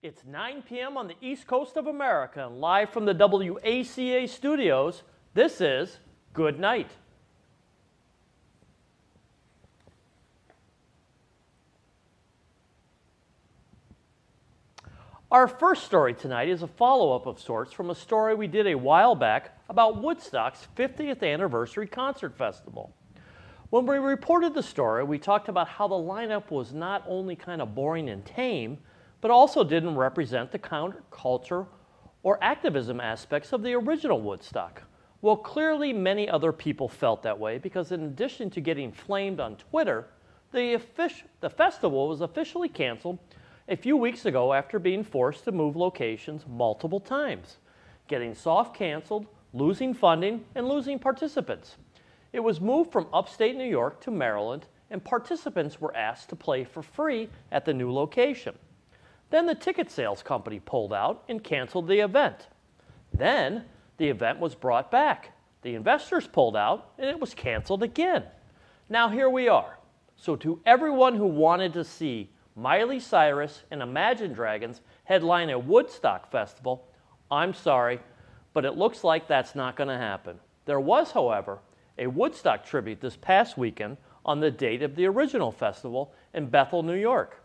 It's 9 p.m. on the East Coast of America, and live from the WACA studios, this is Good Night. Our first story tonight is a follow-up of sorts from a story we did a while back about Woodstock's 50th anniversary concert festival. When we reported the story, we talked about how the lineup was not only kind of boring and tame, but also didn't represent the counterculture or activism aspects of the original Woodstock. Well, clearly many other people felt that way because in addition to getting flamed on Twitter, the festival was officially canceled a few weeks ago after being forced to move locations multiple times, getting soft canceled, losing funding, and losing participants. It was moved from upstate New York to Maryland, and participants were asked to play for free at the new location. Then the ticket sales company pulled out and canceled the event. Then the event was brought back. The investors pulled out and it was canceled again. Now here we are. So to everyone who wanted to see Miley Cyrus and Imagine Dragons headline a Woodstock festival, I'm sorry, but it looks like that's not going to happen. There was, however, a Woodstock tribute this past weekend on the date of the original festival in Bethel, New York,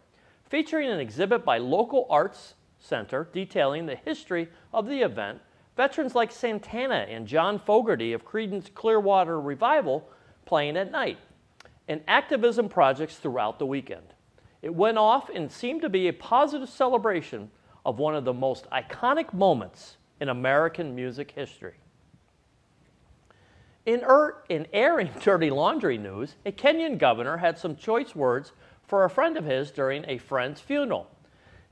featuring an exhibit by local arts center detailing the history of the event, veterans like Santana and John Fogerty of Creedence Clearwater Revival playing at night, and activism projects throughout the weekend. It went off and seemed to be a positive celebration of one of the most iconic moments in American music history. In airing dirty laundry news, a Kenyan governor had some choice words for a friend of his during a friend's funeral,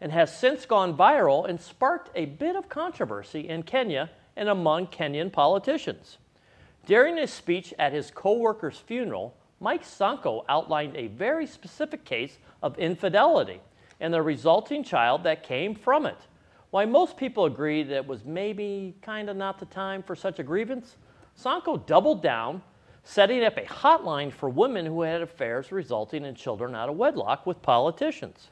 and has since gone viral and sparked a bit of controversy in Kenya and among Kenyan politicians. During his speech at his co-worker's funeral, Mike Sonko outlined a very specific case of infidelity and the resulting child that came from it. While most people agreed that it was maybe kind of not the time for such a grievance, Sonko doubled down, setting up a hotline for women who had affairs resulting in children out of wedlock with politicians.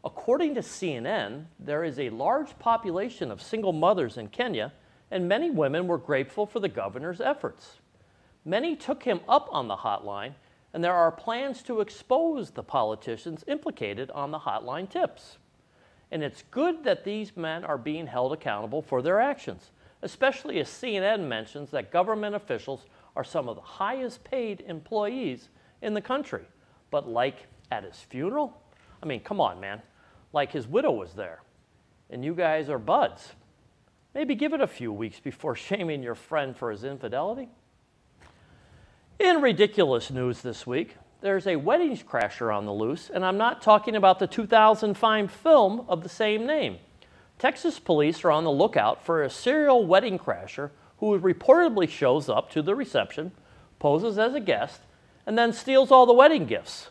According to CNN, there is a large population of single mothers in Kenya, and many women were grateful for the governor's efforts. Many took him up on the hotline, and there are plans to expose the politicians implicated on the hotline tips. And it's good that these men are being held accountable for their actions, especially as CNN mentions that government officials are some of the highest paid employees in the country. But like at his funeral? I mean, come on, man. Like his widow was there, and you guys are buds. Maybe give it a few weeks before shaming your friend for his infidelity. In ridiculous news this week, there's a weddings crasher on the loose, and I'm not talking about the 2005 film of the same name. Texas police are on the lookout for a serial wedding crasher who reportedly shows up to the reception, poses as a guest, and then steals all the wedding gifts.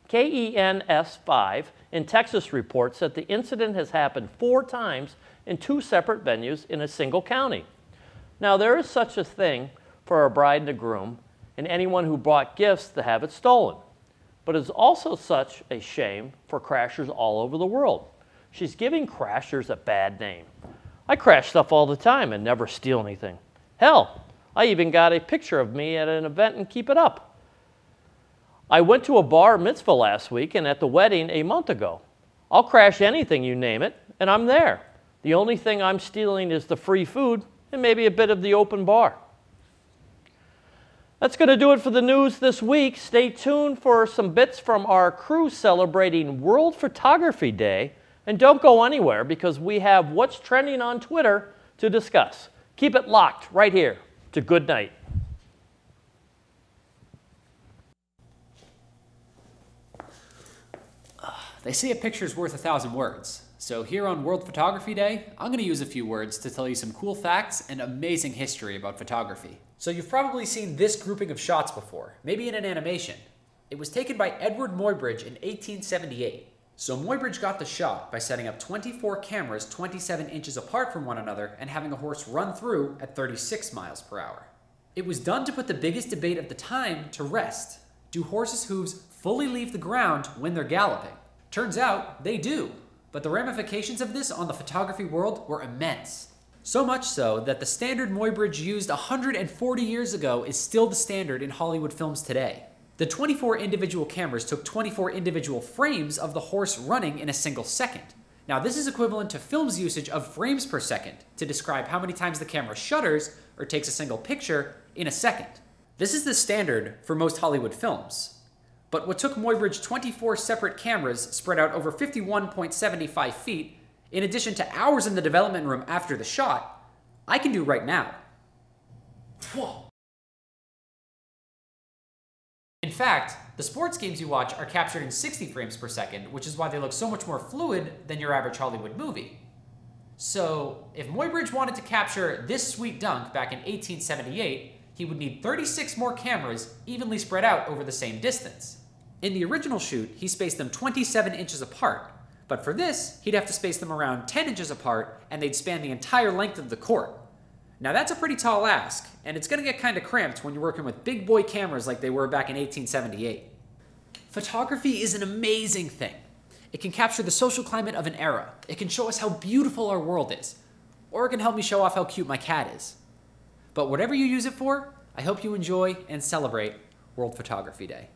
KENS 5 in Texas reports that the incident has happened 4 times in 2 separate venues in a single county. Now, there is such a thing for a bride and a groom and anyone who bought gifts to have it stolen. But it's also such a shame for crashers all over the world. She's giving crashers a bad name. I crash stuff all the time and never steal anything. Hell, I even got a picture of me at an event and keep it up. I went to a bar mitzvah last week and at the wedding a month ago. I'll crash anything, you name it, and I'm there. The only thing I'm stealing is the free food and maybe a bit of the open bar. That's going to do it for the news this week. Stay tuned for some bits from our crew celebrating World Photography Day. And don't go anywhere because we have what's trending on Twitter to discuss. Keep it locked right here to Good Night. They say a picture's worth 1,000 words. So here on World Photography Day, I'm going to use a few words to tell you some cool facts and amazing history about photography. So you've probably seen this grouping of shots before, maybe in an animation. It was taken by Edward Muybridge in 1878. So Muybridge got the shot by setting up 24 cameras 27 inches apart from one another and having a horse run through at 36 miles per hour. It was done to put the biggest debate of the time to rest. Do horses' hooves fully leave the ground when they're galloping? Turns out they do. But the ramifications of this on the photography world were immense. So much so that the standard Muybridge used 140 years ago is still the standard in Hollywood films today. The 24 individual cameras took 24 individual frames of the horse running in a single second. Now this is equivalent to film's usage of frames per second to describe how many times the camera shutters or takes a single picture in a second. This is the standard for most Hollywood films. But what took Muybridge 24 separate cameras spread out over 51.75 feet, in addition to hours in the development room after the shot, I can do right now. In fact, the sports games you watch are captured in 60 frames per second, which is why they look so much more fluid than your average Hollywood movie. So, if Muybridge wanted to capture this sweet dunk back in 1878, he would need 36 more cameras evenly spread out over the same distance. In the original shoot, he spaced them 27 inches apart, but for this, he'd have to space them around 10 inches apart, and they'd span the entire length of the court. Now that's a pretty tall ask, and it's gonna get kinda cramped when you're working with big boy cameras like they were back in 1878. Photography is an amazing thing. It can capture the social climate of an era. It can show us how beautiful our world is. Or it can help me show off how cute my cat is. But whatever you use it for, I hope you enjoy and celebrate World Photography Day.